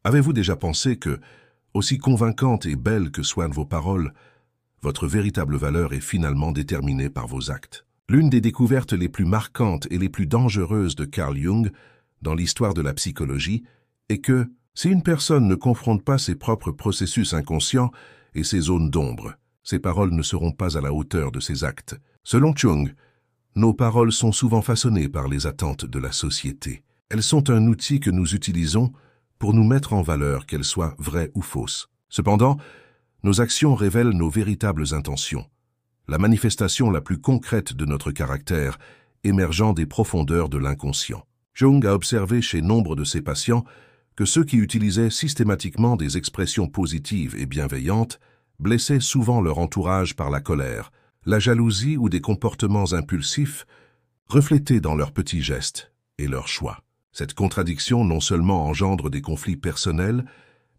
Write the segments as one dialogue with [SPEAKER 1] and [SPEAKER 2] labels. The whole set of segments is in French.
[SPEAKER 1] Avez-vous déjà pensé que, aussi convaincantes et belles que soient vos paroles, votre véritable valeur est finalement déterminée par vos actes? L'une des découvertes les plus marquantes et les plus dangereuses de Carl Jung dans l'histoire de la psychologie est que, si une personne ne confronte pas ses propres processus inconscients et ses zones d'ombre, ses paroles ne seront pas à la hauteur de ses actes. Selon Jung, nos paroles sont souvent façonnées par les attentes de la société. Elles sont un outil que nous utilisons pour nous mettre en valeur, qu'elles soient vraies ou fausses. Cependant, nos actions révèlent nos véritables intentions, la manifestation la plus concrète de notre caractère, émergeant des profondeurs de l'inconscient. Jung a observé chez nombre de ses patients que ceux qui utilisaient systématiquement des expressions positives et bienveillantes blessaient souvent leur entourage par la colère, la jalousie ou des comportements impulsifs reflétés dans leurs petits gestes et leurs choix. Cette contradiction non seulement engendre des conflits personnels,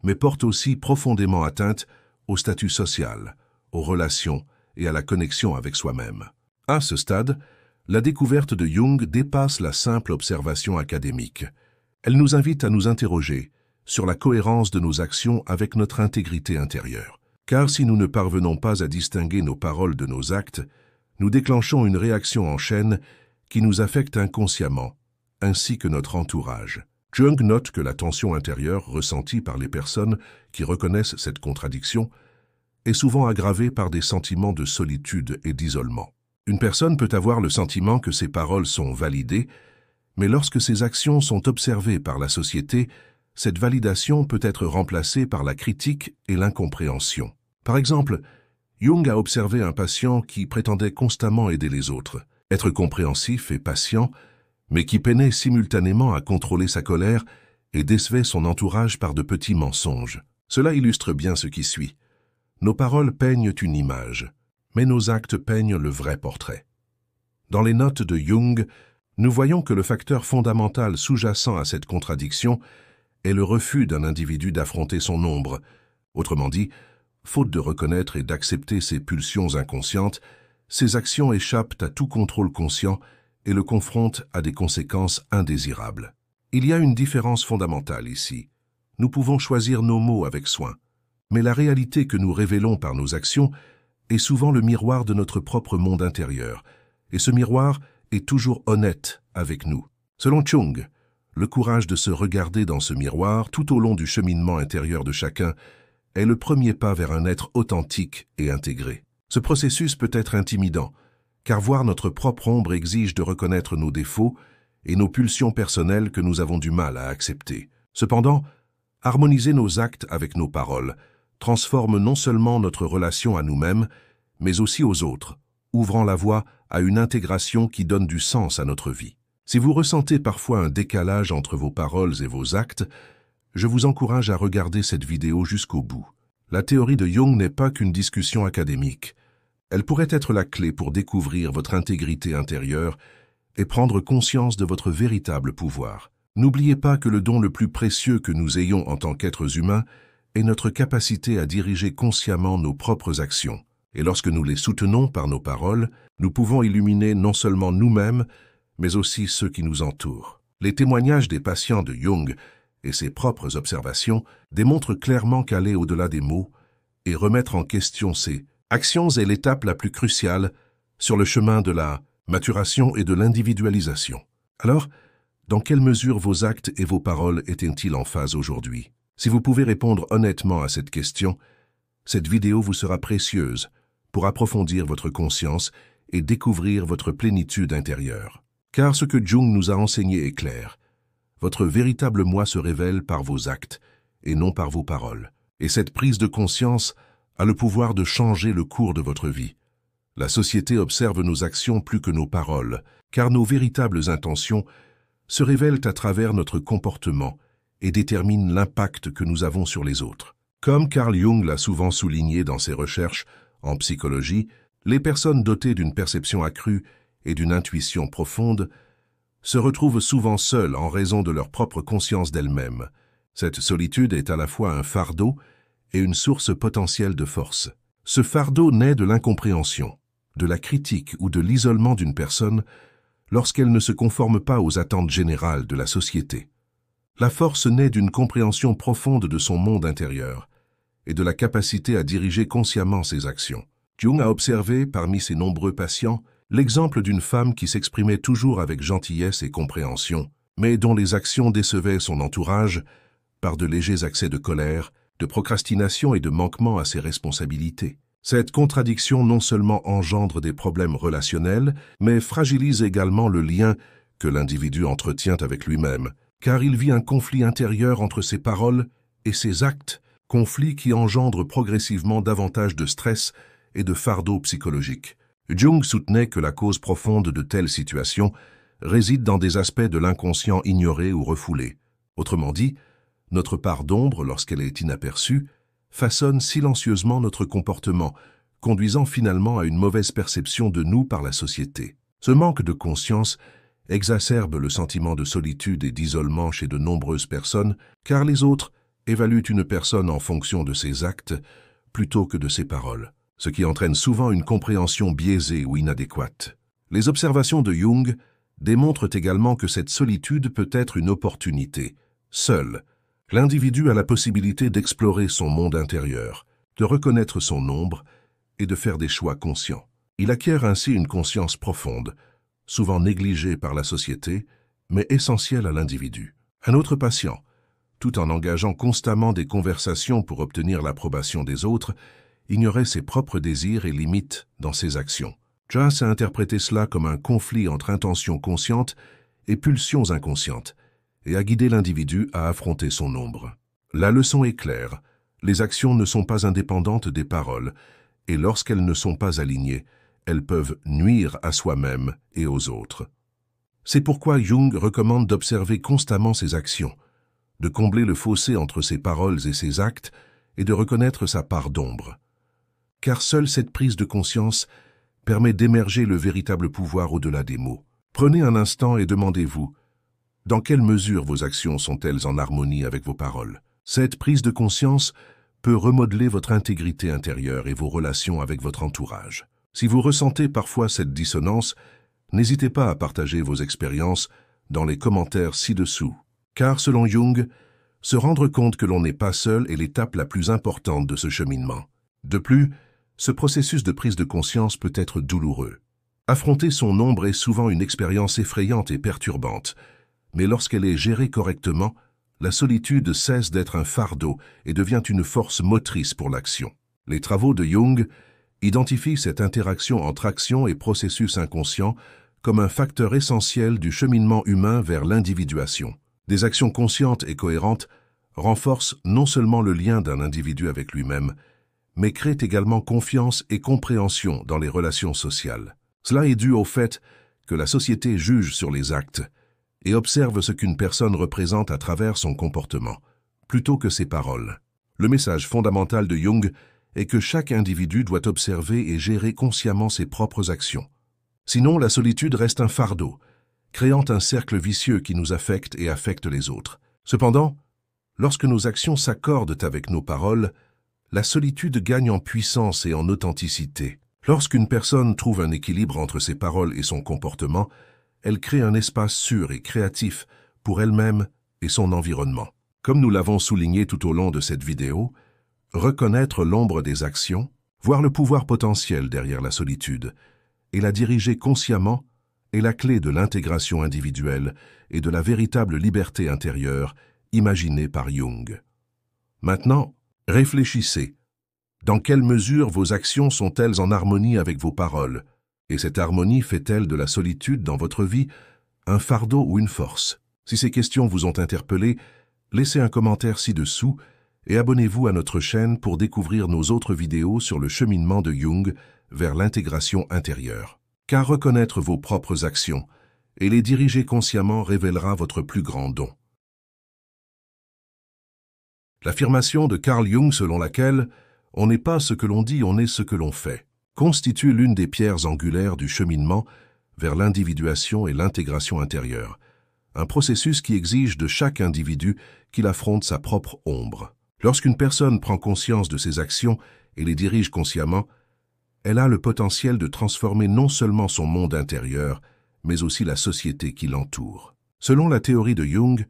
[SPEAKER 1] mais porte aussi profondément atteinte au statut social, aux relations et à la connexion avec soi-même. À ce stade, la découverte de Jung dépasse la simple observation académique. Elle nous invite à nous interroger sur la cohérence de nos actions avec notre intégrité intérieure. Car si nous ne parvenons pas à distinguer nos paroles de nos actes, nous déclenchons une réaction en chaîne qui nous affecte inconsciemment, ainsi que notre entourage. Jung note que la tension intérieure ressentie par les personnes qui reconnaissent cette contradiction est souvent aggravée par des sentiments de solitude et d'isolement. Une personne peut avoir le sentiment que ses paroles sont validées, mais lorsque ses actions sont observées par la société, cette validation peut être remplacée par la critique et l'incompréhension. Par exemple, Jung a observé un patient qui prétendait constamment aider les autres, être compréhensif et patient, mais qui peinait simultanément à contrôler sa colère et décevait son entourage par de petits mensonges. Cela illustre bien ce qui suit. Nos paroles peignent une image, mais nos actes peignent le vrai portrait. Dans les notes de Jung, nous voyons que le facteur fondamental sous-jacent à cette contradiction est le refus d'un individu d'affronter son ombre. Autrement dit, faute de reconnaître et d'accepter ses pulsions inconscientes, ses actions échappent à tout contrôle conscient et le confrontent à des conséquences indésirables. Il y a une différence fondamentale ici. Nous pouvons choisir nos mots avec soin, mais la réalité que nous révélons par nos actions est souvent le miroir de notre propre monde intérieur, et ce miroir est toujours honnête avec nous. Selon Jung, le courage de se regarder dans ce miroir tout au long du cheminement intérieur de chacun est le premier pas vers un être authentique et intégré. Ce processus peut être intimidant, car voir notre propre ombre exige de reconnaître nos défauts et nos pulsions personnelles que nous avons du mal à accepter. Cependant, harmoniser nos actes avec nos paroles transforme non seulement notre relation à nous-mêmes, mais aussi aux autres, ouvrant la voie à une intégration qui donne du sens à notre vie. Si vous ressentez parfois un décalage entre vos paroles et vos actes, je vous encourage à regarder cette vidéo jusqu'au bout. La théorie de Jung n'est pas qu'une discussion académique. Elle pourrait être la clé pour découvrir votre intégrité intérieure et prendre conscience de votre véritable pouvoir. N'oubliez pas que le don le plus précieux que nous ayons en tant qu'êtres humains est notre capacité à diriger consciemment nos propres actions. Et lorsque nous les soutenons par nos paroles, nous pouvons illuminer non seulement nous-mêmes, mais aussi ceux qui nous entourent. Les témoignages des patients de Jung et ses propres observations démontrent clairement qu'aller au-delà des mots et remettre en question ces actions est l'étape la plus cruciale sur le chemin de la maturation et de l'individualisation. Alors, dans quelle mesure vos actes et vos paroles étaient-ils en phase aujourd'hui? Si vous pouvez répondre honnêtement à cette question, cette vidéo vous sera précieuse pour approfondir votre conscience et découvrir votre plénitude intérieure. Car ce que Jung nous a enseigné est clair. Votre véritable moi se révèle par vos actes et non par vos paroles. Et cette prise de conscience a le pouvoir de changer le cours de votre vie. La société observe nos actions plus que nos paroles, car nos véritables intentions se révèlent à travers notre comportement et déterminent l'impact que nous avons sur les autres. Comme Carl Jung l'a souvent souligné dans ses recherches en psychologie, les personnes dotées d'une perception accrue et d'une intuition profonde se retrouvent souvent seules en raison de leur propre conscience d'elles-mêmes. Cette solitude est à la fois un fardeau et une source potentielle de force. Ce fardeau naît de l'incompréhension, de la critique ou de l'isolement d'une personne lorsqu'elle ne se conforme pas aux attentes générales de la société. La force naît d'une compréhension profonde de son monde intérieur et de la capacité à diriger consciemment ses actions. Jung a observé, parmi ses nombreux patients, l'exemple d'une femme qui s'exprimait toujours avec gentillesse et compréhension, mais dont les actions décevaient son entourage par de légers accès de colère, de procrastination et de manquement à ses responsabilités. Cette contradiction non seulement engendre des problèmes relationnels, mais fragilise également le lien que l'individu entretient avec lui-même, car il vit un conflit intérieur entre ses paroles et ses actes, conflit qui engendre progressivement davantage de stress et de fardeau psychologique. Jung soutenait que la cause profonde de telles situations réside dans des aspects de l'inconscient ignorés ou refoulés. Autrement dit, notre part d'ombre, lorsqu'elle est inaperçue, façonne silencieusement notre comportement, conduisant finalement à une mauvaise perception de nous par la société. Ce manque de conscience exacerbe le sentiment de solitude et d'isolement chez de nombreuses personnes, car les autres évaluent une personne en fonction de ses actes plutôt que de ses paroles, ce qui entraîne souvent une compréhension biaisée ou inadéquate. Les observations de Jung démontrent également que cette solitude peut être une opportunité. Seul, l'individu a la possibilité d'explorer son monde intérieur, de reconnaître son ombre et de faire des choix conscients. Il acquiert ainsi une conscience profonde, souvent négligée par la société, mais essentielle à l'individu. Un autre patient, tout en engageant constamment des conversations pour obtenir l'approbation des autres, ignorait ses propres désirs et limites dans ses actions. Jas a interprété cela comme un conflit entre intentions conscientes et pulsions inconscientes, et a guidé l'individu à affronter son ombre. La leçon est claire, les actions ne sont pas indépendantes des paroles, et lorsqu'elles ne sont pas alignées, elles peuvent nuire à soi-même et aux autres. C'est pourquoi Jung recommande d'observer constamment ses actions, de combler le fossé entre ses paroles et ses actes et de reconnaître sa part d'ombre. Car seule cette prise de conscience permet d'émerger le véritable pouvoir au-delà des mots. Prenez un instant et demandez-vous, dans quelle mesure vos actions sont-elles en harmonie avec vos paroles? Cette prise de conscience peut remodeler votre intégrité intérieure et vos relations avec votre entourage. Si vous ressentez parfois cette dissonance, n'hésitez pas à partager vos expériences dans les commentaires ci-dessous. Car, selon Jung, se rendre compte que l'on n'est pas seul est l'étape la plus importante de ce cheminement. De plus, ce processus de prise de conscience peut être douloureux. Affronter son ombre est souvent une expérience effrayante et perturbante, mais lorsqu'elle est gérée correctement, la solitude cesse d'être un fardeau et devient une force motrice pour l'action. Les travaux de Jung identifient cette interaction entre action et processus inconscient comme un facteur essentiel du cheminement humain vers l'individuation. Des actions conscientes et cohérentes renforcent non seulement le lien d'un individu avec lui-même, mais créent également confiance et compréhension dans les relations sociales. Cela est dû au fait que la société juge sur les actes et observe ce qu'une personne représente à travers son comportement, plutôt que ses paroles. Le message fondamental de Jung est que chaque individu doit observer et gérer consciemment ses propres actions. Sinon, la solitude reste un fardeau, créant un cercle vicieux qui nous affecte et affecte les autres. Cependant, lorsque nos actions s'accordent avec nos paroles, la solitude gagne en puissance et en authenticité. Lorsqu'une personne trouve un équilibre entre ses paroles et son comportement, elle crée un espace sûr et créatif pour elle-même et son environnement. Comme nous l'avons souligné tout au long de cette vidéo, reconnaître l'ombre des actions, voir le pouvoir potentiel derrière la solitude et la diriger consciemment est la clé de l'intégration individuelle et de la véritable liberté intérieure imaginée par Jung. Maintenant, réfléchissez. Dans quelle mesure vos actions sont-elles en harmonie avec vos paroles? Et cette harmonie fait-elle de la solitude dans votre vie un fardeau ou une force? Si ces questions vous ont interpellé, laissez un commentaire ci-dessous et abonnez-vous à notre chaîne pour découvrir nos autres vidéos sur le cheminement de Jung vers l'intégration intérieure. Car reconnaître vos propres actions et les diriger consciemment révélera votre plus grand don. L'affirmation de Carl Jung selon laquelle « on n'est pas ce que l'on dit, on est ce que l'on fait » constitue l'une des pierres angulaires du cheminement vers l'individuation et l'intégration intérieure, un processus qui exige de chaque individu qu'il affronte sa propre ombre. Lorsqu'une personne prend conscience de ses actions et les dirige consciemment, elle a le potentiel de transformer non seulement son monde intérieur, mais aussi la société qui l'entoure. Selon la théorie de Jung,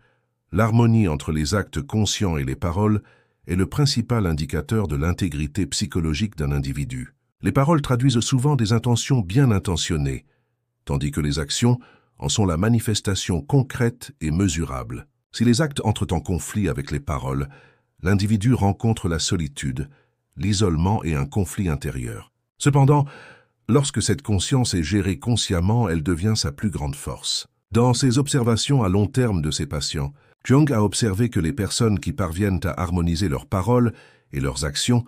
[SPEAKER 1] L'harmonie entre les actes conscients et les paroles est le principal indicateur de l'intégrité psychologique d'un individu. Les paroles traduisent souvent des intentions bien intentionnées, tandis que les actions en sont la manifestation concrète et mesurable. Si les actes entrent en conflit avec les paroles, l'individu rencontre la solitude, l'isolement et un conflit intérieur. Cependant, lorsque cette conscience est gérée consciemment, elle devient sa plus grande force. Dans ses observations à long terme de ses patients, Jung a observé que les personnes qui parviennent à harmoniser leurs paroles et leurs actions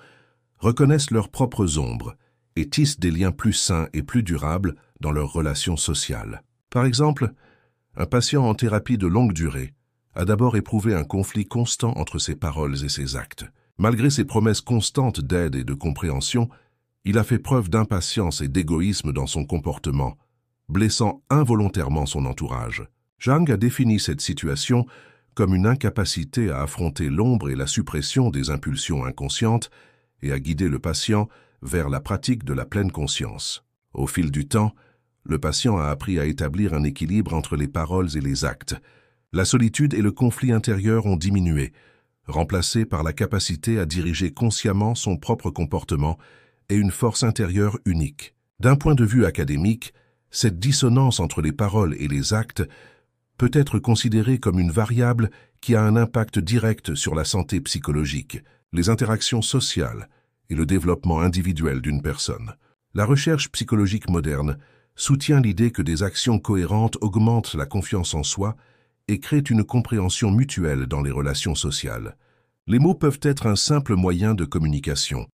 [SPEAKER 1] reconnaissent leurs propres ombres et tissent des liens plus sains et plus durables dans leurs relations sociales. Par exemple, un patient en thérapie de longue durée a d'abord éprouvé un conflit constant entre ses paroles et ses actes. Malgré ses promesses constantes d'aide et de compréhension, il a fait preuve d'impatience et d'égoïsme dans son comportement, blessant involontairement son entourage. Jung a défini cette situation comme une incapacité à affronter l'ombre et la suppression des impulsions inconscientes et à guider le patient vers la pratique de la pleine conscience. Au fil du temps, le patient a appris à établir un équilibre entre les paroles et les actes. La solitude et le conflit intérieur ont diminué, remplacés par la capacité à diriger consciemment son propre comportement et une force intérieure unique. D'un point de vue académique, cette dissonance entre les paroles et les actes peut être considérée comme une variable qui a un impact direct sur la santé psychologique, les interactions sociales et le développement individuel d'une personne. La recherche psychologique moderne soutient l'idée que des actions cohérentes augmentent la confiance en soi et créent une compréhension mutuelle dans les relations sociales. Les mots peuvent être un simple moyen de communication,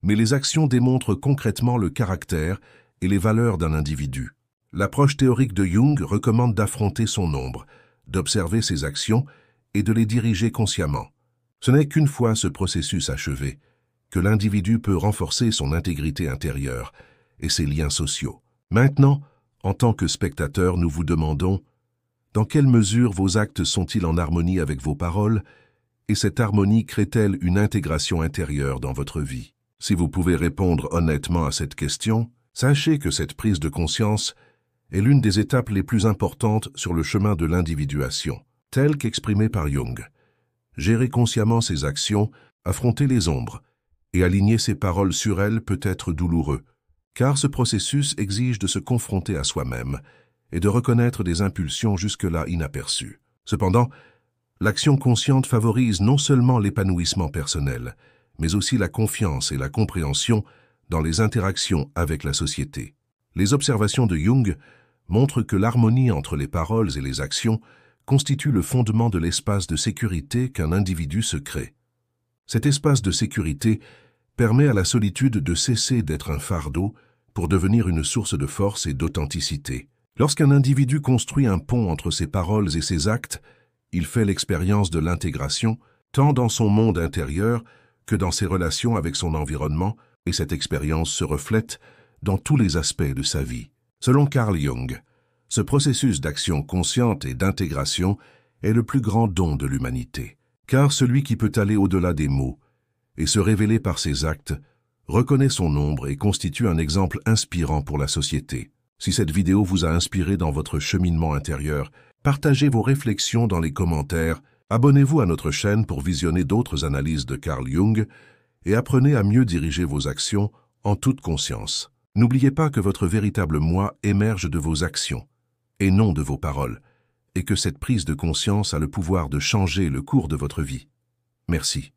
[SPEAKER 1] mais les actions démontrent concrètement le caractère et les valeurs d'un individu. L'approche théorique de Jung recommande d'affronter son ombre, d'observer ses actions et de les diriger consciemment. Ce n'est qu'une fois ce processus achevé que l'individu peut renforcer son intégrité intérieure et ses liens sociaux. Maintenant, en tant que spectateur, nous vous demandons dans quelle mesure vos actes sont-ils en harmonie avec vos paroles et cette harmonie crée-t-elle une intégration intérieure dans votre vie? Si vous pouvez répondre honnêtement à cette question, sachez que cette prise de conscience est l'une des étapes les plus importantes sur le chemin de l'individuation, telle qu'exprimée par Jung. Gérer consciemment ses actions, affronter les ombres et aligner ses paroles sur elles peut être douloureux, car ce processus exige de se confronter à soi-même et de reconnaître des impulsions jusque-là inaperçues. Cependant, l'action consciente favorise non seulement l'épanouissement personnel, mais aussi la confiance et la compréhension dans les interactions avec la société. Les observations de Jung montrent que l'harmonie entre les paroles et les actions constitue le fondement de l'espace de sécurité qu'un individu se crée. Cet espace de sécurité permet à la solitude de cesser d'être un fardeau pour devenir une source de force et d'authenticité. Lorsqu'un individu construit un pont entre ses paroles et ses actes, il fait l'expérience de l'intégration, tant dans son monde intérieur que dans ses relations avec son environnement, et cette expérience se reflète dans tous les aspects de sa vie. Selon Carl Jung, ce processus d'action consciente et d'intégration est le plus grand don de l'humanité, car celui qui peut aller au-delà des mots et se révéler par ses actes reconnaît son ombre et constitue un exemple inspirant pour la société. Si cette vidéo vous a inspiré dans votre cheminement intérieur, partagez vos réflexions dans les commentaires, abonnez-vous à notre chaîne pour visionner d'autres analyses de Carl Jung et apprenez à mieux diriger vos actions en toute conscience. N'oubliez pas que votre véritable moi émerge de vos actions et non de vos paroles, et que cette prise de conscience a le pouvoir de changer le cours de votre vie. Merci.